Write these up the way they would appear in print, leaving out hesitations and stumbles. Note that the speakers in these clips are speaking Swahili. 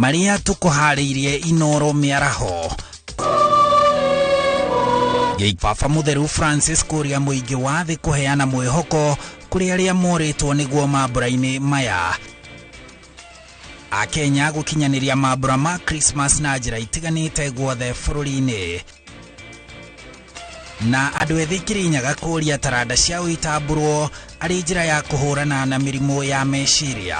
maria tukuhariirie inoro miaraho. Baba Mutheru Francis kuria muingi wa thi kuheana mwihoko kuri aria moritwo niguo mambura-ini maya. Akenya gukinyaniria mambura ma Christmas na njira itiganite guothe bururi-ini. Na andu ethi Kirinyaga kuria taranda cia uitamburwo ari njira ya kuhurana na mirimu ya meciria.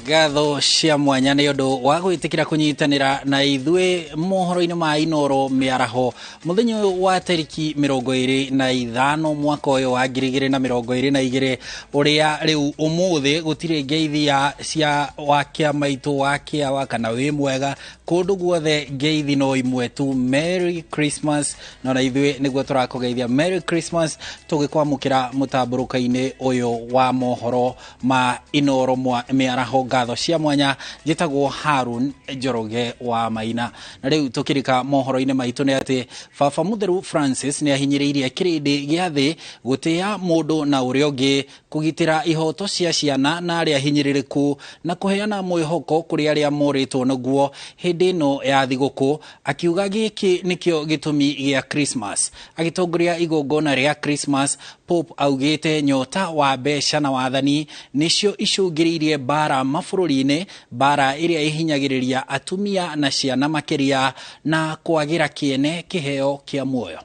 Gatho cia mwanya ni undu wa gwitikira kunyitanira na ithue mohoro-ini ma inoro miaraho muthenya wa tariki 25 mwaka uyu wa 2022 uria riu umuthi gutire ngeithia cia wakia maitu wakia wakana wi mwega kundu guothe ngeithi no imwe tu. Merry Christmas na ithue niguo turakugeithia Merry Christmas tugikwamukira mutamburuka-ini uyu wa mohoro ma inoro miaraho. Gatho cia mwanya njitagwo Harun Njoroge wa Maina. Na riu tukirika mohoro-ini maitu ni ati Baba Mutheru Francis ni ahinyiriirie kirindi gia thi gutia mundu na uria ungi, kugitira ihoto cia ciana na aria hinyiririku na kuheana mwihoko kuri aria moritwo naguo hindi no ya thiguku. Akiuga giki nikio gitumi gia Christmas. Agitongoria igongona ria Christmas, Pope augite nyota wa besha na wathani nicio icungiriirie bara mabũrũri-inĩ, bara iria ihinyagiriria atumia na ciana makiria na kwagira kiene kiheo kia muoyo.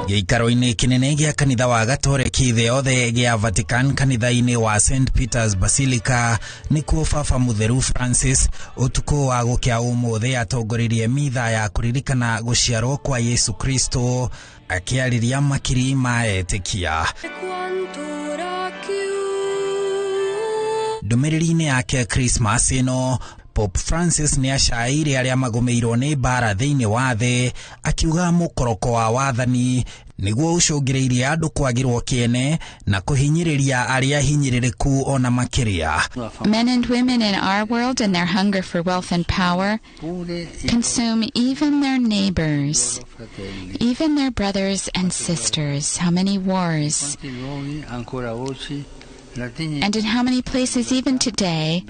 Gĩikaro-inĩ kinene gia kanitha wa Gatoreki thĩ yothe gia Vatican, kanitha-inĩ wa St Peter's Basilica, nikuo Baba Mutheru Francis utuku wa gukia umuthi atongoririe mitha ya kuririkana guciarwo kwa Yesu Kristo, akiariria makiri ma etikia. Ndumiriri-ini yake Christmas ino, Pope Francis ni ashairi aria magomeirwo ni bara thiini wa thi, akiuga mukoroko wa wathani niguo ucungiriirie andu kwagirwo kiene na kuhinyiriria aria hinyiririku ona makiria. Men and women in our world and their hunger for wealth and power consume even their neighbors, even their brothers and sisters. How many wars and in how many places even today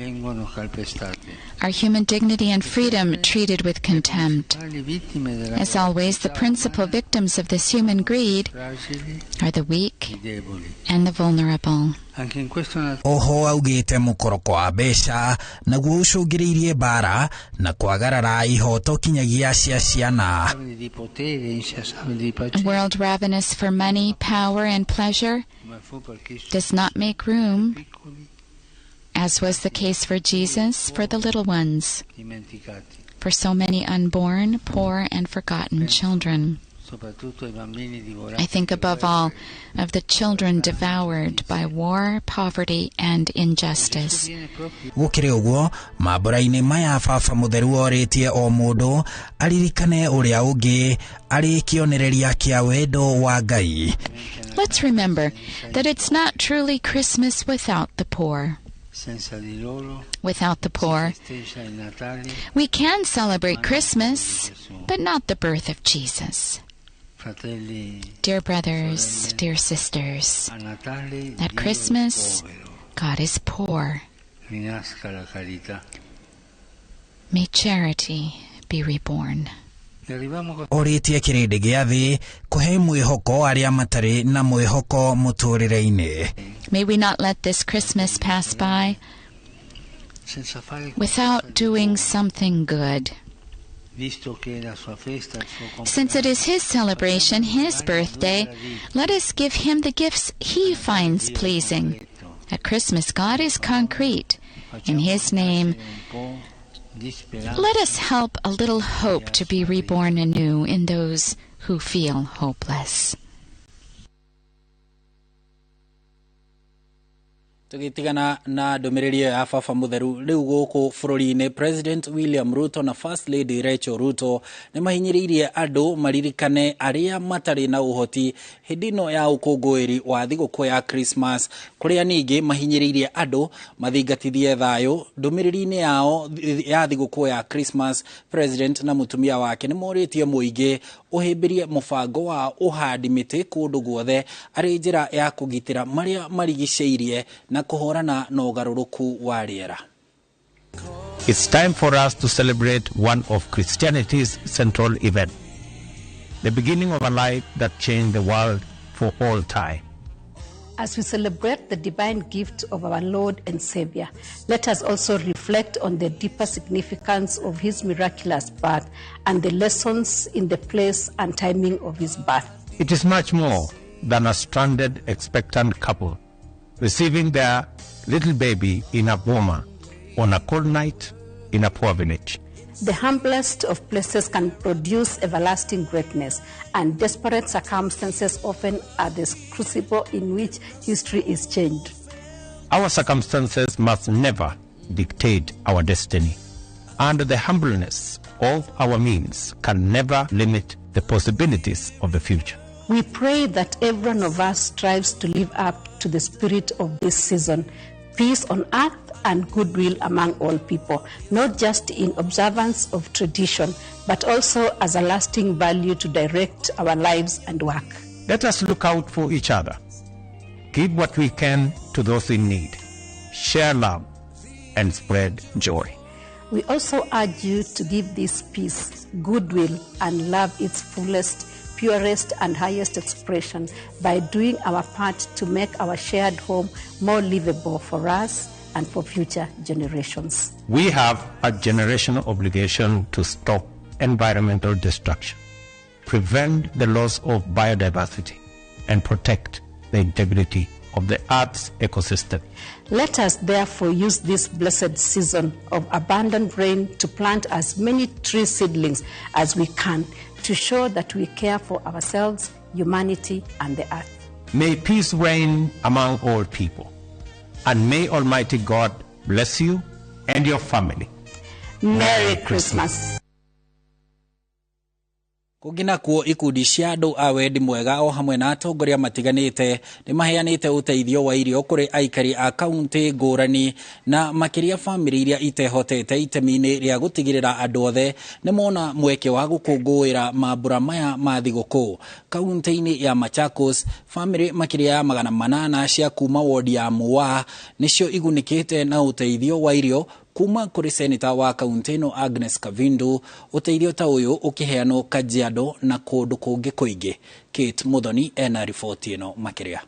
are human dignity and freedom treated with contempt. As always, the principal victims of this human greed are the weak and the vulnerable. Oho augite mukoroko wa besha naguo ucungiriirie bara na kwagarara ihoto kinyagia cia ciana. A world ravenous for money, power and pleasure does not make room, as was the case for Jesus, for the little ones, for so many unborn, poor and forgotten children. I think above all of the children devoured by war, poverty and injustice. Gukiri uguo mambura-ini maya Baba Mutheru oritie o mundu aririkane uria ungi ari kionereria kia wendo wa Ngai. Let's remember that it's not truly Christmas without the poor. Without the poor, we can celebrate Christmas, but not the birth of Jesus. Dear brothers, dear sisters, at Christmas, God is poor. May charity be reborn. Oritie kirindi gia thi kuhe mwihoko aria matari na mwihoko muturire-ini. May we not let this Christmas pass by without doing something good. Since it is his celebration, his birthday, let us give him the gifts he finds pleasing. At Christmas, God is concrete. In his name, let us help a little hope to be reborn anew in those who feel hopeless. Tugitigana na ndumiriri ya baba mutheru riu guku bururi-ini President William Ruto na First Lady Rachel Ruto ni mahinyiriirie andu maririkane aria matari na uhoti hindi ino ya ukungwiri wa thiguku ya Christmas, kuria ningi mahinyiriirie andu mathingatithie thayo. Ndumiriri-ini yao ya thiguku ya Christmas, President na mutumia wake ni moritie muingi uhimbirie mubango wa uhandi miti kundu guothe ari njira ya kugitira maria marigiceirie na kuhorana na ugaruruku wa riera. It's time for us to celebrate one of Christianity's central events, the beginning of a life that changed the world for all time. As we celebrate the divine gift of our Lord and Savior, let us also reflect on the deeper significance of his miraculous birth and the lessons in the place and timing of his birth. It is much more than a stranded, expectant couple receiving their little baby in a boma on a cold night in a poor village. The humblest of places can produce everlasting greatness, and desperate circumstances often are the crucible in which history is changed. Our circumstances must never dictate our destiny, and the humbleness of our means can never limit the possibilities of the future. We pray that every one of us strives to live up to the spirit of this season, peace on earth and goodwill among all people, not just in observance of tradition, but also as a lasting value to direct our lives and work. Let us look out for each other, give what we can to those in need, share love, and spread joy. We also urge you to give this peace, goodwill, and love its fullest, purest, and highest expression by doing our part to make our shared home more livable for us and for future generations. We have a generational obligation to stop environmental destruction, prevent the loss of biodiversity, and protect the integrity of the Earth's ecosystem. Let us therefore use this blessed season of abundant rain to plant as many tree seedlings as we can to show that we care for ourselves, humanity, and the earth. May peace reign among all people, and may Almighty God bless you and your family. Merry Christmas. Kugina kuo ikundi cia andu a wendi mwega o hamwe na atongoria matiganite ni maheanite uteithio wa irio kuri aikari a kaunti ngurani na makiria family iria itehotete itemi-ini ria gutigirira andu othe ni mona mweke wa gukungũĩra mambura maya ma thigũkũ. Kaunti-ini ya Machakos, family makiria ya 800 cia kuma wodi ya Muwa nicio igunikite na uteithio wa irio kuma kuri seneta wa kaunti ino Agnes Kavindu. Uteithio ta uyu ukiheanwo Kajiado na kundu kungi kuingi. Kate Muthoni ena ripoti ino makiria.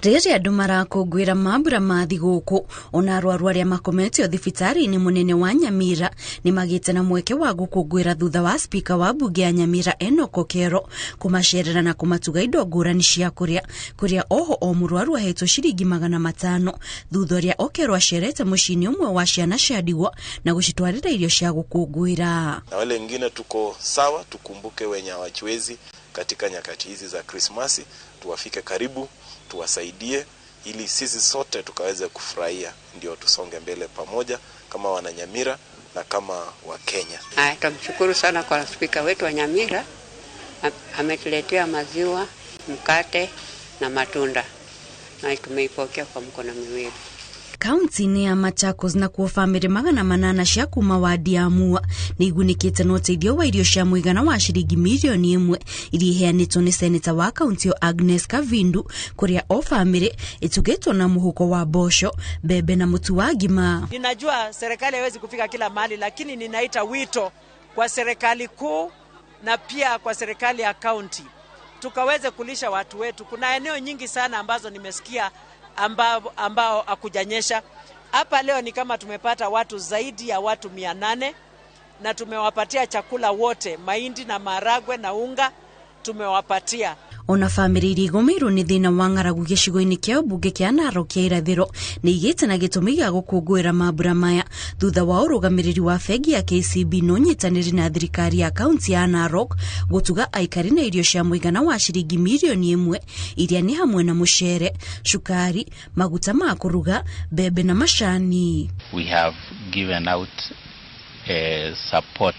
Rĩrĩa andũ marakũngũĩra mambura ma thigũkũ, ona arwaru arĩa makometio thibitarĩ-inĩ mũnene wa Nyamira nĩ magĩte na mweke wa gũkũngũĩra thutha wa spika wa bunge ya Nyamira Enoch Okero kũmacerera na kũmatuga indo ngũrani cia kũrĩa oho o mũrwaru ahetwo ciringi 500 thutha ũrĩa Okero acerete mũciĩ-inĩ ũmwe wa ciana cia ndigwa na gũcitwarĩra irio cia gũkũngũĩra. Na wale wengine tuko sawa, tukumbuke wenye hawajiwezi katika nyakati hizi za Krismasi, tuwafike karibu, tuwasaidie ili sisi sote tukaweze kufurahia, ndio tusonge mbele pamoja kama wananyamira na kama wa Kenya. Tumshukuru sana kwa spika wetu wa Nyamira, ametuletea maziwa, mkate na matunda na tumeipokea kwa mkono miwili. Kaunti-inĩ ya Machakos na kuo family 800 cia kuma wadi ya Muwa nĩ igunikĩte na ũteithio wa irio cia mũigana wa ciringi milioni 1 iria iheanĩtwo nĩ seneta wa kaunti Agnes Kavindu, kuria o family itugĩtwo na muhuko wa bosho, bebe na mutu wa ngima. Ninajua serikali haiwezi kufika kila mahali, lakini ninaita wito kwa serikali kuu na pia kwa serikali ya kaunti tukaweze kulisha watu wetu. Kuna eneo nyingi sana ambazo nimesikia ambao hakujanyesha. Hapa leo ni kama tumepata watu zaidi ya watu 800 na tumewapatia chakula wote, mahindi na maragwe na unga tumewapatia. Ona family irigomeirwo ni thina wa ng'aragu gicigo-ini kia bunge kia Narok kia irathiro ni igite na gitumi gia gukungwira mambura maya thutha wa urugamiriri wa bengi ya KCB no nyitaniri na thirikari ya kaunti ya Narok gutuga aikari na irio cia muigana wa ciringi milioni 1 iria ni hamwe na mucere, shukari, maguta ma kuruga, bebe na mashani. We have given out support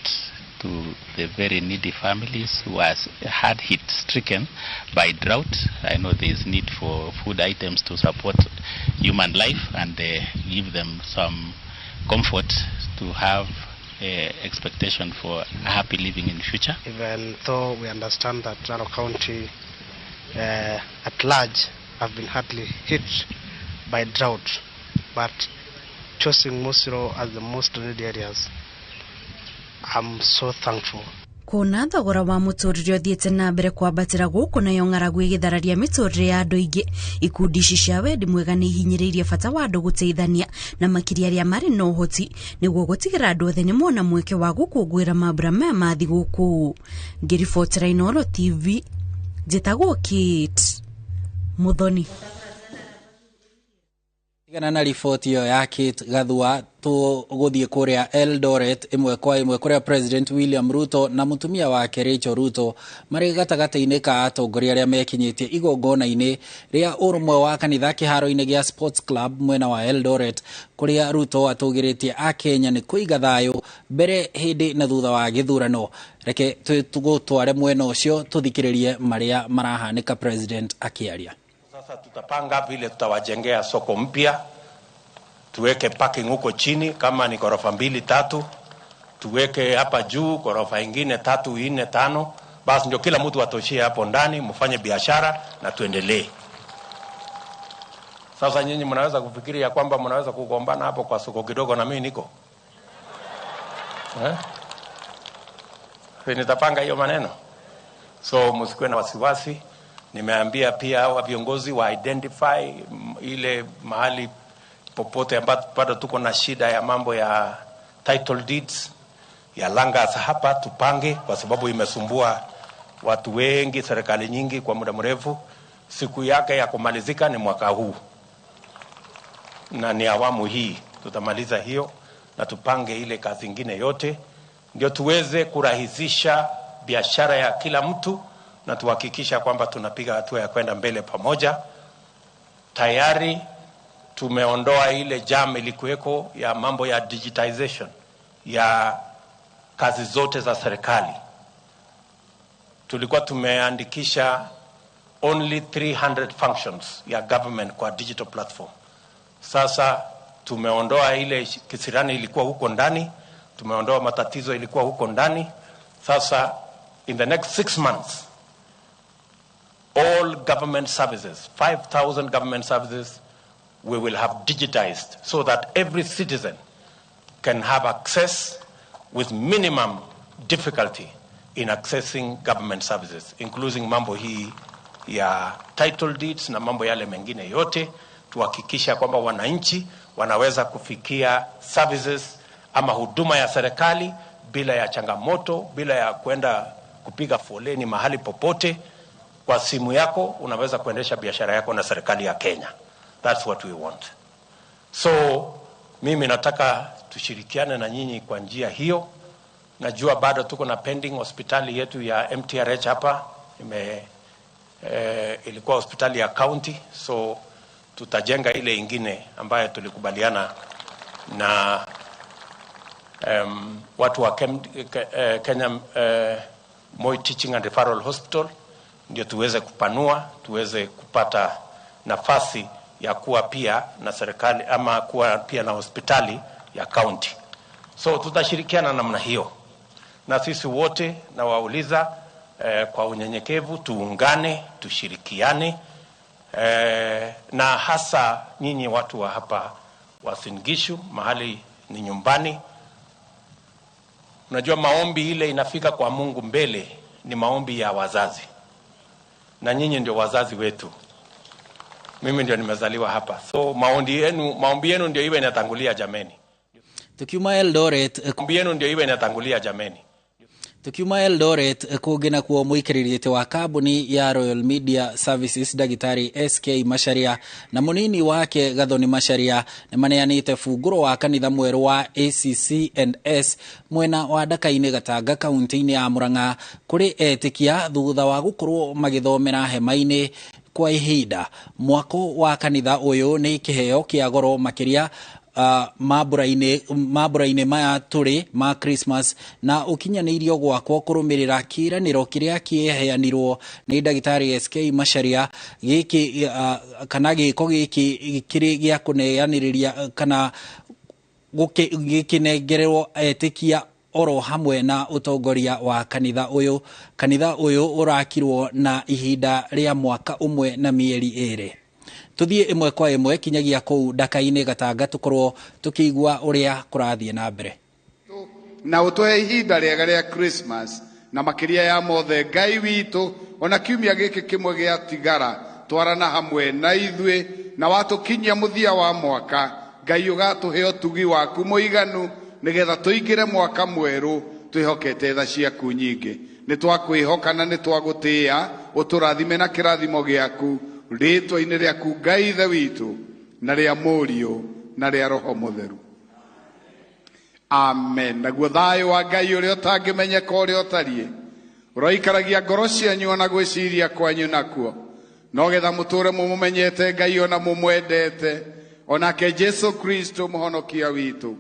to the very needy families who are hard hit stricken by drought. I know there is need for food items to support human life and give them some comfort to have expectation for a happy living in the future. Even though we understand that Narok County at large have been hardly hit by drought, but choosing Musiro as the most needy areas, I'm so thankful. Kuna thogora wa muturire uthiete na mbere kwambatira guku nayo ng'aragu igithararia miturire ya andu aingi ikundi ici cia wendi mwega ni ihinyiriirie bata wa andu guteithania na makiria aria mari no hoti niguo gutigira andu othe ni mona mweke wa gukungwira mambura maya ma thiguku. Ngiribotera Inooro TV, njitagwo Kate Muthoni. Tigana na riboti yo ya Kate Gathua tuguthie kuria Eldoret imwe kwa imwe kuria President William Ruto na mutumia wake Rachel Ruto mari gatagata-ini ka atongoria aria mekinyitie igongona-ini ria urumwe wa kanitha kiharo-ini gia Sports Club mwena wa Eldoret kuria Ruto atugiritie a Kenya ni kuiga thayo mbere hindi na thutha wa githurano. Reke tugutware mwena ucio tuthikiririe maria marahanika President akiaria. Sasa tutapanga vile tutawajengea soko mpya, tuweke parking huko chini kama ni ghorofa 2 3, tuweke hapa juu ghorofa ingine 3 4 5, basi ndio kila mtu atoshie hapo ndani, mfanye biashara na tuendelee. Sasa nyinyi mnaweza kufikiria kwamba mnaweza kugombana hapo kwa soko kidogo na mimi niko nitapanga hiyo maneno, so msikuwe na wasiwasi. Nimeambia pia hawa viongozi wa identify ile mahali popote ambapo bado tuko na shida ya mambo ya title deeds ya langas hapa tupange, kwa sababu imesumbua watu wengi, serikali nyingi kwa muda mrefu. Siku yake ya kumalizika ni mwaka huu na ni awamu hii, tutamaliza hiyo na tupange ile kazi nyingine yote, ndio tuweze kurahisisha biashara ya kila mtu na tuhakikisha kwamba tunapiga hatua ya kwenda mbele pamoja. Tayari tumeondoa ile jam ilikuweko ya mambo ya digitization ya kazi zote za serikali. Tulikuwa tumeandikisha only 300 functions ya government kwa digital platform. Sasa tumeondoa ile kisirani ilikuwa huko ndani, tumeondoa matatizo ilikuwa huko ndani. Sasa in the next 6 months all government services, 5,000 government services, we will have digitized so that every citizen can have access with minimum difficulty in accessing government services, including mambo hii ya title deeds na mambo yale mengine yote. Tuhakikisha kwamba wananchi wanaweza kufikia services ama huduma ya serikali bila ya changamoto, bila ya kwenda kupiga foleni mahali popote. Kwa simu yako unaweza kuendesha biashara yako na serikali ya Kenya. That's what we want. So mimi nataka tushirikiane na nyinyi kwa njia hiyo. Najua bado tuko na pending hospitali yetu ya MTRH hapa. Ilikuwa hospitali ya county, so tutajenga ile ingine ambayo tulikubaliana na watu wa Kenya Moi Teaching and Referral Hospital, ndio tuweze kupanua, tuweze kupata nafasi ya kuwa pia na serikali ama kuwa pia na hospitali ya county. So tutashirikiana namna hiyo, na sisi wote na wauliza kwa unyenyekevu tuungane, tushirikiane, na hasa nyinyi watu wa hapa wa Singishu, mahali ni nyumbani. Unajua maombi ile inafika kwa Mungu mbele ni maombi ya wazazi, na nyinyi ndio wazazi wetu. Mimi ndio nimezaliwa hapa, so maombi yenu ndio iwe inatangulia jameni. Tukiuma Eldoret, maombi yenu ndio iwe inatangulia jameni. Tukiuma Eldoret kugina kuo muikiririete wa kambuni ya Royal Media Services Dagitari SK Macharia na munini wake Gathoni Macharia nimaneanite funguro wa kanitha mweru wa ACC&S mwena wa Dakaine Gatanga kaunti-ini ya Murang'a kuri etikia thutha wa gukorwo magithomera hema-ini kwa ihinda. Mwako wa kanitha uyu ni kiheo kia goro makiria maburaine maya turi ma Christmas na ukinyanirio gwakwo kurumirira kiraniro kiria kieheanirwo ni Dagitari SK Macharia giki kana giko giki kiri gia kuneaniriria kana gikinengererwo etikia oro hamwe na utongoria wa kanitha uyu urakirwo na ihinda ria mwaka umwe na mieri iri. Tuthie imwe kwa imwe kinyagia kou Dakaine Gatanga tukorwo tukigwa uria kurathie na mbere na utoe ihinda riega ria Christmas na makiria ya mothe Ngai witu ona kiumia giki kimwe gia tigara twarana hamwe na ithwe na watukinyia muthia wa mwaka Ngai ugatuhe utugi waku muiganu nigetha tuingire mwaka mweru twihokete tha ciaku nyingi ni twakwihoka na ni twagutia uturathime na kirathimo giaku ritwa-ini riaku Ngai ithe witu na ria Mũriũ na ria Roho Mũtheru. Amen. Naguo thayo wa Ngai uria utangimenyeka uria utarie uroikaragia ngoro cianyu na gwiciria kwanyu nakuo no getha muture mumumenyete Ngai ona mumwendete onake Jesu Kristo muhonokia witu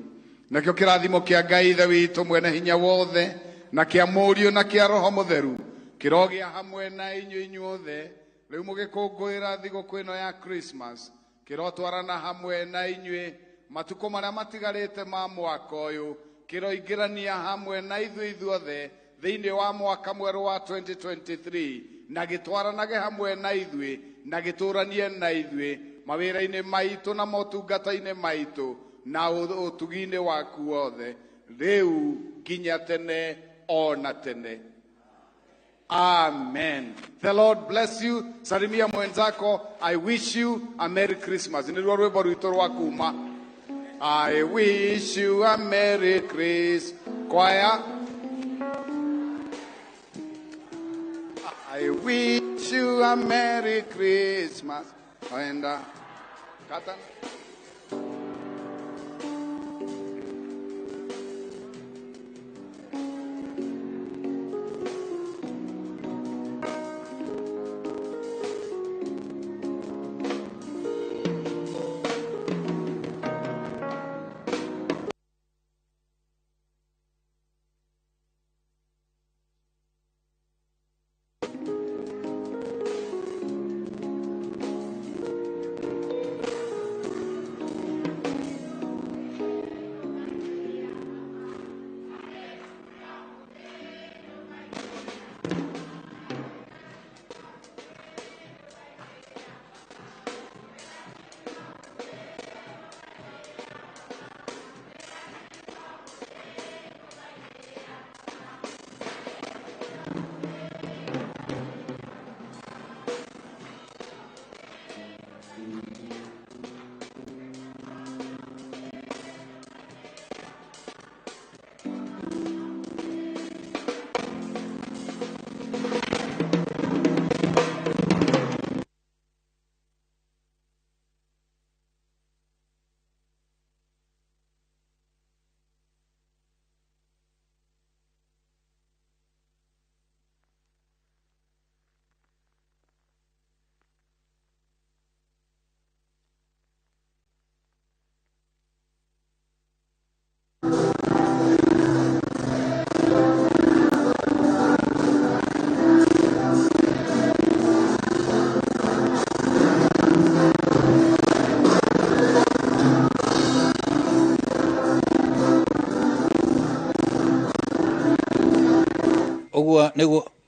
nakio kirathimo kia Ngai ithe witu mwene hinya wothe na kia Mũriũ na kia Roho Mũtheru kirogia hamwe na inyu inyuothe riu mugikungwira thiguku ino ya Christmas kirotwarana hamwe na inyue matuko maria matigarite ma mwaka uyu kiroingirania hamwe na ithuothe thiini wa mwaka mweru wa 2023 na gitwaranage hamwe na ithue na gituranie na ithue mawira-ini maitu na motungata-ini maitu na utugi-ini waku wothe riu kinya tene ona tene. Amen. The Lord bless you. Salimia mwenzako. I wish you a Merry Christmas. Nilikuwa rwimbo rwito rwa kuma. I wish you a Merry Christmas. Choir. I wish you a Merry Christmas. And kata.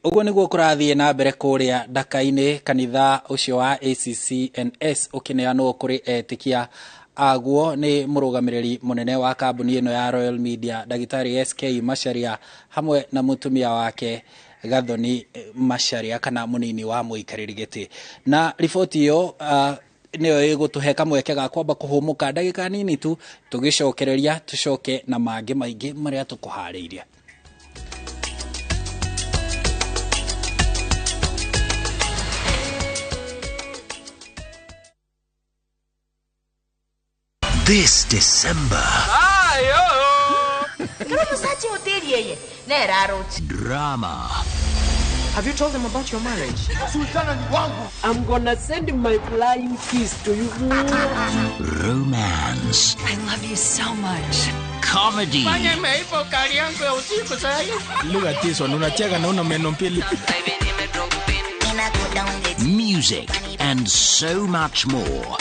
Uguo niguo kurathie na mbere kuria Dakaine kanitha ucio wa ACC&S ukineanwo kuri etikia aguo ni murugamiriri munene wa kambuni ino ya Royal Media Dagitari SK Macharia hamwe na mutumia wake Gathoni Macharia kana munini wa muikariri giti na riboti iyo niyo igutuhe kamweke ga kwamba kuhumuka ndagika nini tu tugicokereria tucoke na mangi maingi maria tukuhariirie. this December. Drama. Have you told them about your marriage? I'm gonna send my flying kiss to you. Romance. I love you so much. Comedy. Music and so much more.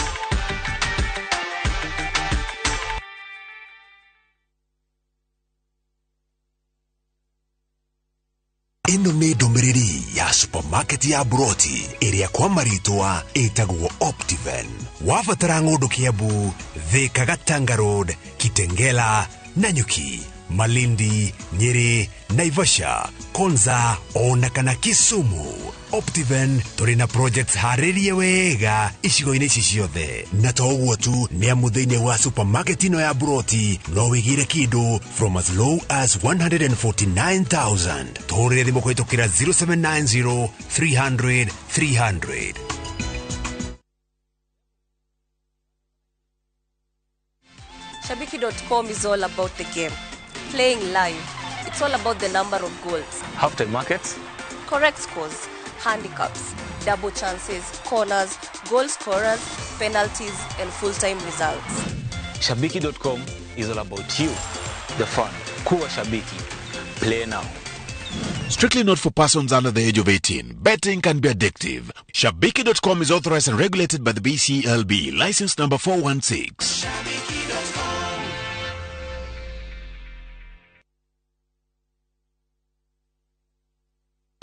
Ino nĩ ndũmĩrĩri ya supermarket ya Broti ĩrĩa kwa marĩtwa ĩtagwo Optiven. Wabatara ng'ũndũ Kiambu, Thika, Gatanga Road, Kitengela, Nanyuki, Malindi, Nyeri, Naivasha, Konza, ona kana Kisumu. Optiven tũrĩ na projects harĩrie wega icigo-inĩ ici ciothe. Na to ũguo tu, nĩ amu thĩinĩ wa supermarket ino ya Broti no wĩgĩre kĩndũ from as low as 149,000. Tũhũrĩre thimũ kũhĩtũkĩra 0790 300 300. Shabiki.com is all about the game. Playing live. It's all about the number of goals. Half-time markets. Correct scores. Handicaps. Double chances. Corners. Goal scorers. Penalties. And full-time results. Shabiki.com is all about you. The fun. Kuwa Shabiki. Play now. Strictly not for persons under the age of 18. Betting can be addictive. Shabiki.com is authorized and regulated by the BCLB. License number 416.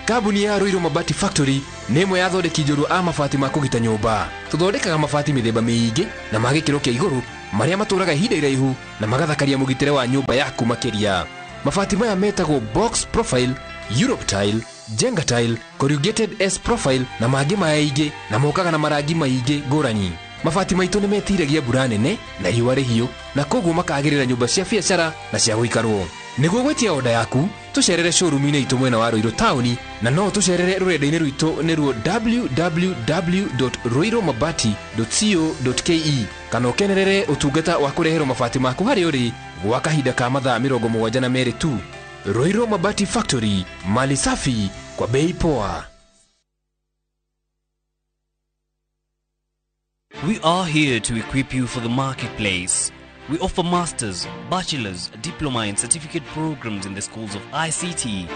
Kambuni ya Roiro Mabati Factory nĩ ĩmwe ya thondeki njũru a mabati ma kũgita nyũmba. Tũthondekaga mabati mĩthemba mĩingĩ na ma gĩkĩro kĩa igũrũ marĩa matũraga ihinda iraihu na magathakaria mũgitĩre wa nyũmba yaku makĩria. Mabati maya metagwo box profile, Europe tile, Jenga tile, corrugated S profile na mangĩ maingĩ na mokaga na marangi maingĩ ngũrani. Mabati maitũ nĩ metiragia mbura nene na riũa rĩhiũ na koguo makagĩrĩra nyũmba cia biacara na cia gũikarwo. Nĩguo gwetia oda yaku, tũcerere showroom-inĩ itũ mwena wa Roiro Town na no tũcerere rũrenda-inĩ rwitũ nĩruo www.roiromabati.co.ke kana ũkenerere ũtungata wa kũreherwo mabati maku harĩa ũrĩ gwa kahinda ka mathaa 72 tu. Roiro Mabati Factory, mali safi kwa bei poa. We are here to equip you for the marketplace. We offer masters, bachelors, diploma and certificate programs in the schools of ICT,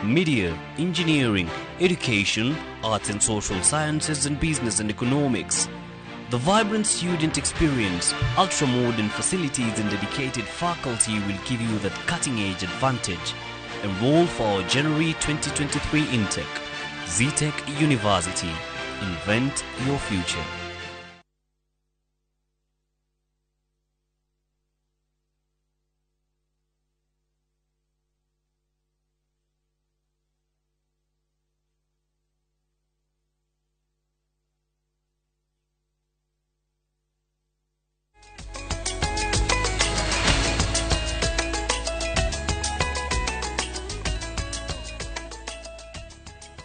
media, engineering, education, arts and social sciences, and business and economics. The vibrant student experience, ultra-modern facilities and dedicated faculty will give you that cutting-edge advantage. Enroll for our January 2023 intake. ZTech University. Invent your future.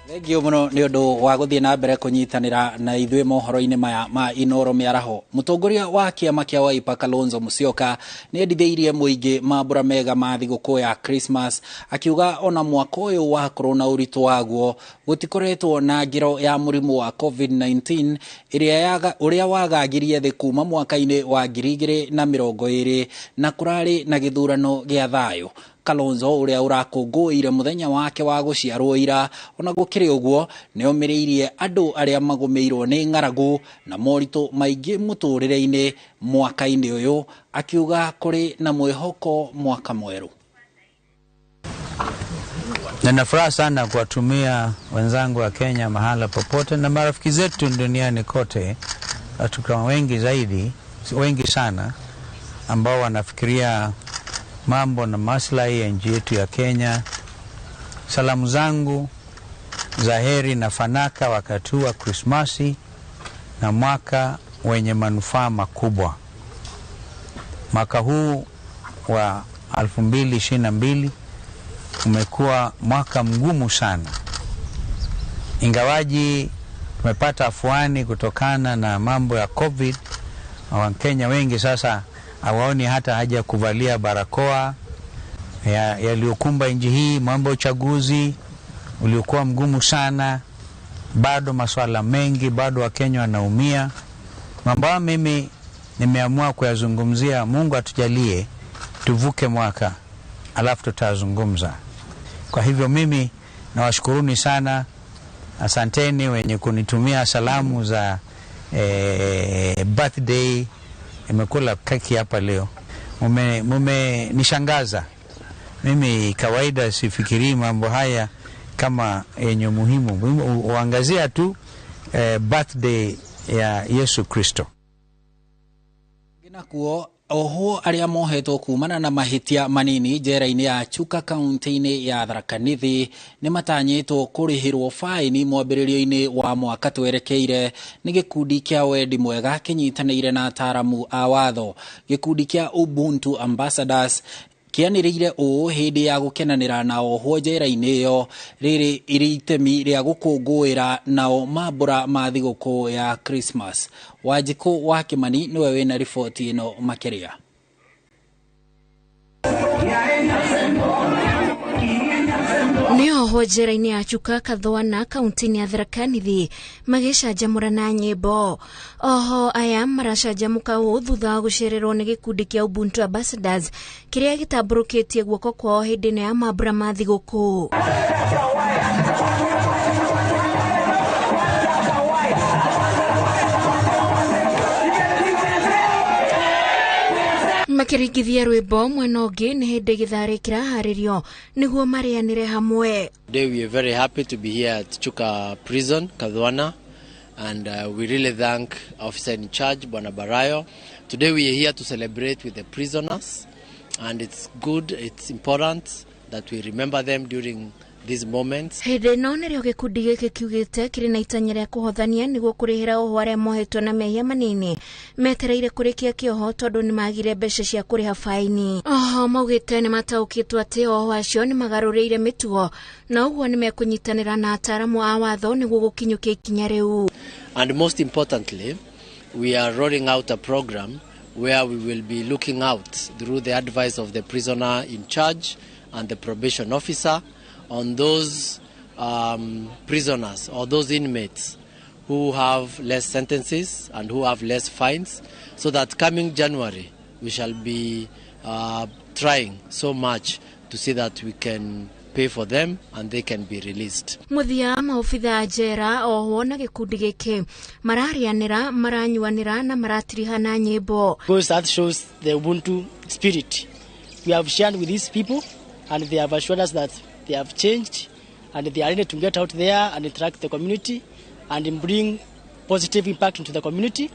Thengio muno nĩ ũndũ wa gũthiĩ na mbere kũnyitanĩra na ithuĩ mohoro-inĩ maya ma Inoro Mĩaraho. Mũtongoria wa kĩama kĩa Wiper Kalonzo Musyoka nĩ endithĩirie mũingĩ mambura mega ma thigũkũ ya Christmas, akiuga ona mwaka ũyũ wakorwo na ũritũ waguo gũtikoretwo na ngero ya mũrimũ wa COVID-19 ũrĩa wagagirie thĩ kuma mwaka-inĩ wa 2020 na kũrarĩ na gĩthurano gĩa thayũ. Kalonzo ũrĩa ũrakũngũĩire mũthenya wake wa gũciarwo ira ona gũkĩrĩ ũguo nĩomĩrĩirie andũ arĩa magũmĩirwo nĩ ng'aragu na moritũ maingĩ mũtũrĩre-inĩ mwaka-inĩ ũyũ, akiuga kũrĩ na mwĩhoko mwaka mwerũ. Nina furaha sana kuwatumia wenzangu wa Kenya mahala popote na marafiki zetu duniani kote, watu wengi sana ambao wanafikiria mambo na maslahi ya nchi yetu ya Kenya. Salamu zangu za heri na fanaka wakati wa Krismasi na mwaka wenye manufaa makubwa. Mwaka huu wa 2022 umekuwa mwaka mgumu sana. Ingawaji tumepata afuani kutokana na mambo ya COVID, Wakenya wengi sasa hawaoni hata haja kuvalia barakoa. Yaliyokumba nchi hii, mambo uchaguzi uliokuwa mgumu sana, bado masuala mengi, bado Wakenya wanaumia. Mambo mimi nimeamua kuyazungumzia. Mungu atujalie tuvuke mwaka, alafu tutazungumza. Kwa hivyo mimi nawashukuruni sana. Asanteni wenye kunitumia salamu za birthday. Nimekula keki hapa leo. Mume nishangaza. Mimi kawaida sifikiri mambo haya kama yenye muhimu. Uangazia tu birthday ya Yesu Kristo. Ginakuo oho aria mohetwo kumana na mahitia manini njera-ini ya Chuka kaunti-ini ya Tharaka Nithi ni matanyitwo kurihirwo faini mwambĩrĩrio-ini wa mwaka twerekeire ni gikundi kia wendi mwega kinyitanĩire na ataramu a watho. Gikundi kia Ubuntu Ambassadors kianĩrĩire ũũ hĩndĩ ya gũkenanĩra na ohwo njera-inĩ ĩyo rĩrĩ iri itemi rĩa gũkũngũĩra nao mambura ma thigũkũ ya Christmas. Wanjikũ wa Kimani niwe wĩna riboti ĩno makĩria. Ni oho njera-inĩ ya Chuka Kathwana kaunti-inĩ ya Tharaka Nithi magĩcanjamũra na nyĩmbo. Oho aya maracanjamũka ũũ thutha wa gũcererwo nĩ gĩkundi kĩa Ubuntu Ambassadors kĩrĩa gĩtambũrũkĩtie guoko kwao hĩndĩ-inĩ ya mambura ma thigũkũ. Makiringithia rwĩmbo mwena ũngĩ nĩ hĩndĩ gĩtharĩ kĩraharĩrio nĩguo marĩanĩre hamwe. Today we are very happy to be here at Chuka Prison, Kathwana, and we really thank Officer in Charge, Bwana Barayo. Today we are here to celebrate with the prisoners, and it's good, it's important that we remember them during these moments. Hĩndĩ ĩno nĩrĩo gĩkundi gĩkĩ kiugĩte kĩrĩ na itanya rĩa kũhothania nĩguo kũrĩhĩra ohwo arĩa mohetwo na mehia manini metereire kũrĩkia kĩoho tondũ nĩ magire mbeca cia kũrĩha faini. Oho maugĩte nĩ mataũkĩtwo atĩ ohwo acio nĩ magarũrĩire mĩtugo na ũguo nĩ mekũnyitanĩra na ataramu a watho nĩguo gũkinyũkia ikinya rĩu. And most importantly, we are rolling out a program where we will be looking out through the advice of the prisoner in charge and the probation officer on those prisoners or those inmates who have less sentences and who have less fines, so that coming January we shall be trying so much to see that we can pay for them and they can be released. Muthia maofitha njera ohwo na gĩkundi gĩkĩ mararianĩra, maranyuanĩra na maratirihana nyĩmbo. Because that shows the Ubuntu spirit. We have shared with these people and they have assured us that they have changed and they are ready to get out there and interact with the community and bring positive impact into the community.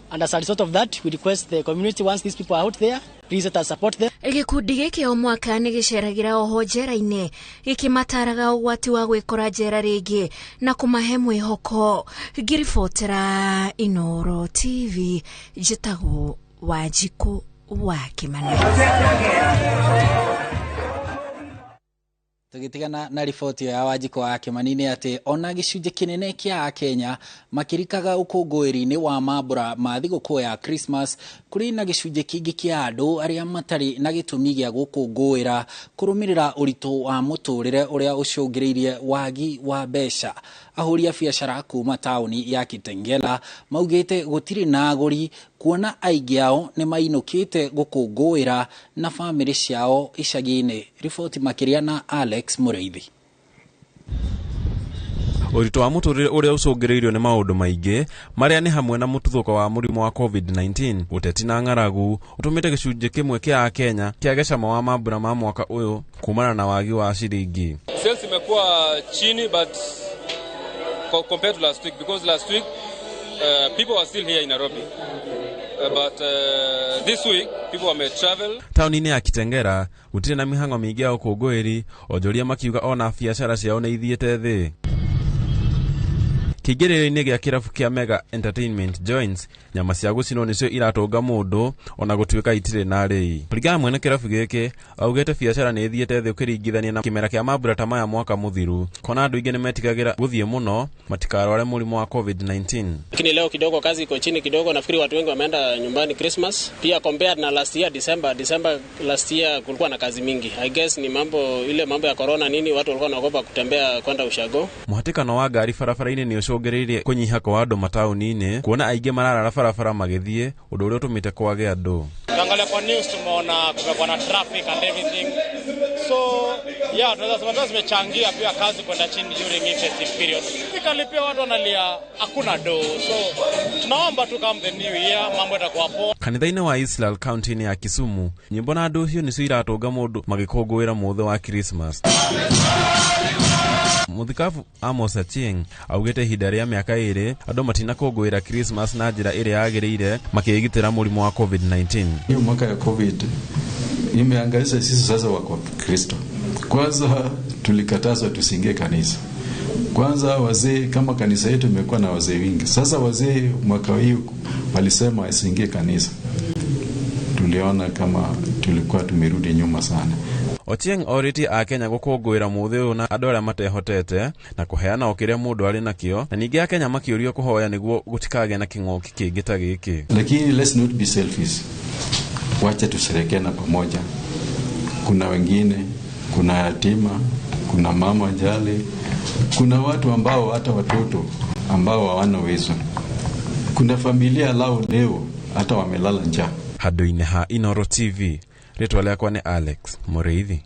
And as a result of that, we request the community, once these people are out there, please let us support them. Gĩkundi gĩkĩ o mwaka nĩ gĩceragĩra oho njera-inĩ gĩkĩmataraga ũgwati wa gwĩkora njera rĩngĩ na kũmahe mwĩhoko. Ngĩribotera Inooro TV, njĩtagwo Wanjikũ wa Kimani. Tugitigana na riboti ya Wanjikũ wa Kimani nĩ atĩ ona gĩcunjĩ kĩnene kĩa Akenya makĩrikaga ũkũngũĩri-inĩ wa mambura ma thigũkũ ya Christmas, kũrĩ na gĩcunjĩ kĩngĩ kĩa andũ arĩa matarĩ na gĩtũmi gĩa gũkũngũĩra kũrũmĩrĩra ũritũ wa mũtũrĩre ũrĩa ũcũngĩrĩirie wagi wa mbeca. Ahũri a biacara kuma taũni ya Kitengela maugĩte gũtirĩ na agũri kuona aingĩ ao nĩ mainũkĩte gũkũngũĩra na famĩlĩ ciao icagi-inĩ. Riboti makĩria na Alex Mũreithi. Ũritũ wa mũtũrĩre ũrĩa ũcũngĩrĩirio nĩ maũndũ maingĩ marĩa nĩ hamwe na mũtuthũko wa mũrimũ wa COVID-19, ũteti na ng'aragu ũtũmĩte gĩcunjĩ kĩmwe kĩa Akenya kĩage cama wa mambura ma mwaka ũyũ kumana na wagi wa ciringi. Sales imekuwa chini but compared to last week, because last week people were still here in Nairobi. But this week people may travel. Taũni-inĩ ya Kitengela gũtirĩ na mĩhang'o mĩingĩ ya ũkũngũĩri, onjoria makiuga ona biacara ciao nĩ ithiĩte thĩ. kigiriri-ini gia kirabu kia Mega Entertainment Joints nyama cia gucino nicio iratonga mundu ona gutuika itire na ri kuringana mwene kirabu giki augete biacara ni ithiete thi ukiringithania na kimera kia mambura ta maya mwaka muthiru kona andu ingi ni metikagira guthie muno matikarware murimu wa COVID-19. Lakini leo kidogo kazi iko chini kidogo, nafikiri watu wengi wameenda nyumbani Christmas. Pia compared na last year December last year kulikuwa na kazi mingi. I guess ni mambo ya corona nini, watu walikuwa wanaogopa kutembea kwenda ushago. Muhatikano wa ngari barabara-ini ni ucungiririe kunyiha kwa andu matauni-ini kuona aingi marara barabara magithie undu uria utumite kwage andu. Angalia kwa news tumeona kumekuwa na traffic and everything. So yeah, tunaweza zimechangia pia kazi kwenda chini during this festive period. Pia watu wanalia hakuna do. So tunaomba tu come the new year mambo yatakuwa poa. Kanitha-ini wa Israel county-ini ya Kisumu nyimbo na andu hiyo nicio iratonga mundu magikungwira muthe wa Christmas. Muthikabu Amos Achieng augete ihinda ria miaka iri andu matina kungwira Christmas na njira iri yagirire makigitira murimu wa COVID-19. Hiyo mwaka ya COVID imeangaisha sisi sasa wa Kristo. Kwanza tulikatazwa tusiingie kanisa. Kwanza wazee, kama kanisa yetu imekuwa na wazee wingi. Sasa wazee mwaka huu walisema wasiingie kanisa. Tuliona kama tulikuwa tumerudi nyuma sana. Ochieng oriti Akenya gukungwira muthe uyu na andu aria matehotete na kuheana okiria mundu ari nakio na ningi Akenya makiurio kuhoya niguo gutikage na king'oki kingi ta giki. Lakini let's not be selfish. Wacha tusherekee na pamoja. Kuna wengine, kuna yatima, kuna mama jali, kuna watu ambao hata watoto ambao hawana uwezo. Kuna familia lao leo hata wamelala njaa. Handu-ini ha Inoro TV, ritwa riakwa ni Alex Muriithi.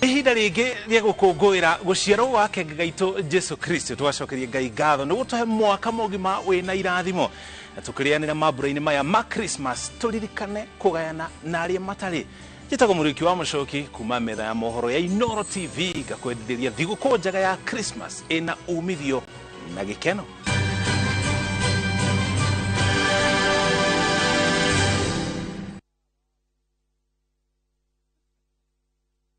Ihinda ringi ria gukungwira guciarwo wake Ngaitu Jesu Kristo, twacokerie Ngai ngatho ni gutuhe mwaka mugima wina irathimo na tukirianira mambura-ini maya ma Christmas turirikane kugayana na aria matari. Njitagwo Muriki wa Mucoki kuma metha ya mohoro ya Inoro TV ngakwendithĩria thigũkũ njega ya Christmas ina umithio na gĩkeno.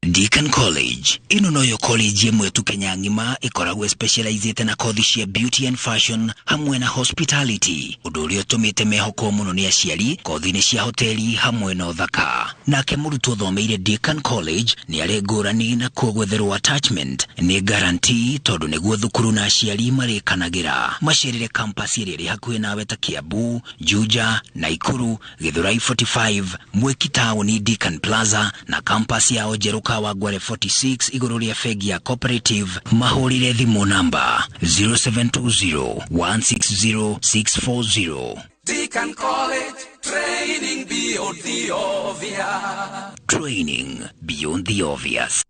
Deakin College ino noyo college yemwe tu Kenya ngima ikoragwo specialized na kothi cia beauty and fashion hamwe na hospitality undu uria utumite mehoko muno ni aciari kothi-ini cia hoteli hamwe na uthaka. Nake murutwo thomeire Deakin College ni ari ngurani na kuogwetherwo attachment ni guarantee tondu niguo thukuru na aciari marikanagira. Macerere campus iri ri hakuhi nawe ta Kiambu, Juja, Naikuru, Githurai 45, Mwiki Town, Deakin Plaza na campus ya Ojeruka wa Gware 46 iguru ria fegi ya Cooperative. Mahurire thimu namba 0720-160-640. Deakin College, training beyond the obvious. Training beyond the obvious.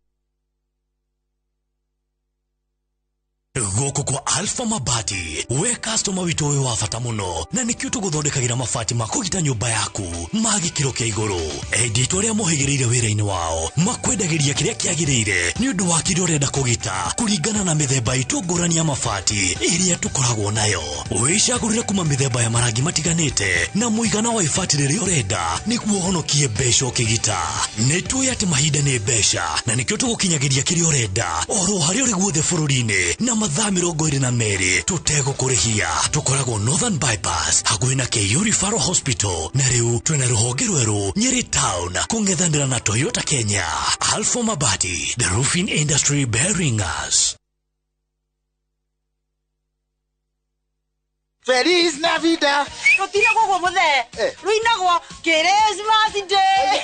Goko kwa Alpha Mabati, we customer witu we wafata muno na nikio tuguthondekagira mabati makugita nyumba yaku magikiro kia iguru. Edito ria mohigireire wira-ini wao makwendagiria kiria kiagirire ni undu wa kiria urenda kugita kuringana na mithemba itu ngurani ya mabati iria tukoragwo nayo. Wicagurire kuma mithemba ya marangi matiganite na muigana wa ibati riria urenda niguo honokie mbeca ukigita. Nitui ati mahinda ni mbeca na nikio tugukinyagiria kiria urenda oro haria uri guothe bururi-ini na mathaa 22 tutegũkũrĩhia. Tukoragwo Northern Bypass hakuhĩ na KU Referral Hospital na rĩu twĩna rũhonge rwerũ Nyeri Town kũng'ethanĩra na Toyota Kenya. Alpha Mabati, the roofing industry bearing us. Feliz Navidad. Rutire gogo muthe. Ruinagwo Christmas Day.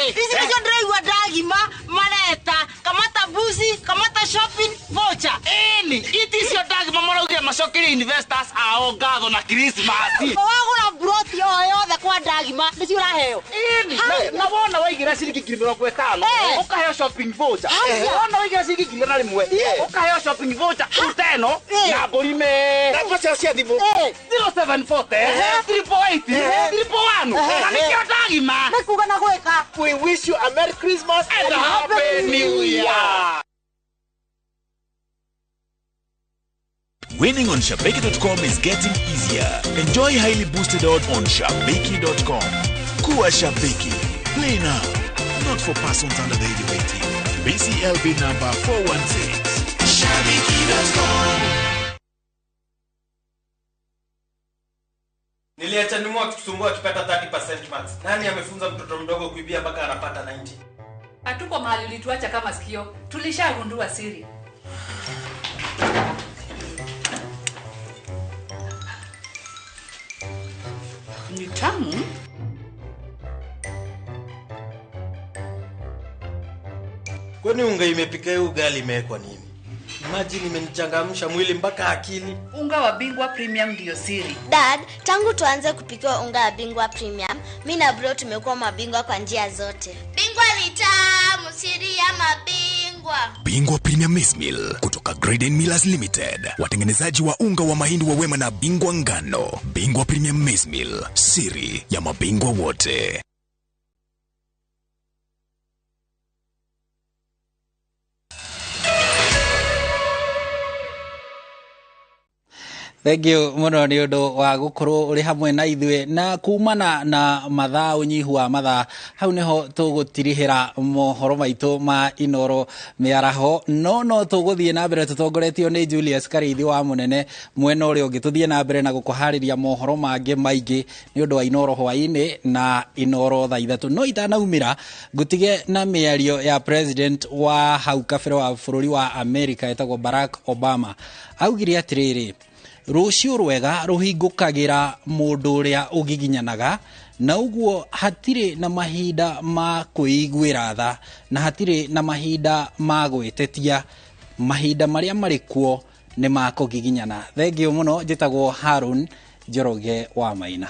Hizi ndizo ndio ndagima mareta kamata busi kamata shopping voucher. It is your dagima maraugia cokiri investors ao ngatho na Christmas wagura broti o yothe kwa ndagima nĩ ciũraheo na wona waigira ciringi 50 ukaheo shopping voucher wona waigira ciringi 100 ukaheo shopping voucher uteno na mburi me na pesa cia thimu 0740 388 na nikio ndagima nikuga na gweka. We wish you a Merry Christmas and a Happy New Year. Winning on Shabiki.com is getting easier. Enjoy highly boosted odds on Shabiki.com. Kuwa Shabiki. Play now. Not for persons under the age of 18. BCLB number 416. Shabiki.com. Niliacha nyuma akitusumbua akipata 30% marks. Nani amefunza mtoto mdogo kuibia mpaka anapata 90? Hatuko mahali ulituacha kama sikio. Tulishagundua siri. Ni tamu. Kwani unga imepika ugali imewekwa nini? Imagine imenichangamsha mwili mpaka akili. Unga wa Bingwa Premium ndio siri. Dad, tangu tuanze kupika unga wa Bingwa Premium, mimi na bro tumekuwa mabingwa kwa njia zote. Bingwa ni tamu, siri ya mabingwa. Bingwa Premium Maize Meal kutoka Graden Millers Limited. Watengenezaji wa unga wa mahindi wa Wema na Bingwa ngano. Bingwa Premium Maize Meal, siri ya mabingwa wote. Thank you muno ni undu wa gukorwo uri hamwe na ithwe na kumana na mathaa unyihu wa mathaa hau niho tugutirihira mohoro maitu ma inoro miaraho no tuguthie na mbere tutongoretio ni Julius Karithi wa munene mwena uri ungi tuthie na mbere na gukuhariria mohoro mangi maingi ni undu wa inoro hwaini na inoro thaa 3 no itanaumira gutige na miario ya president wa hau kabere wa bururi wa America etagwo Barack Obama augire atiriri rucio rwega ruhingukagira mundu uria ugiginyanaga na uguo hatire na mahinda ma kuiguira tha na hatire na mahinda ma gwitetia mahinda maria marikuo ni ma kugiginyana. Thengio muno njitagwo Harun Njoroge wa Maina.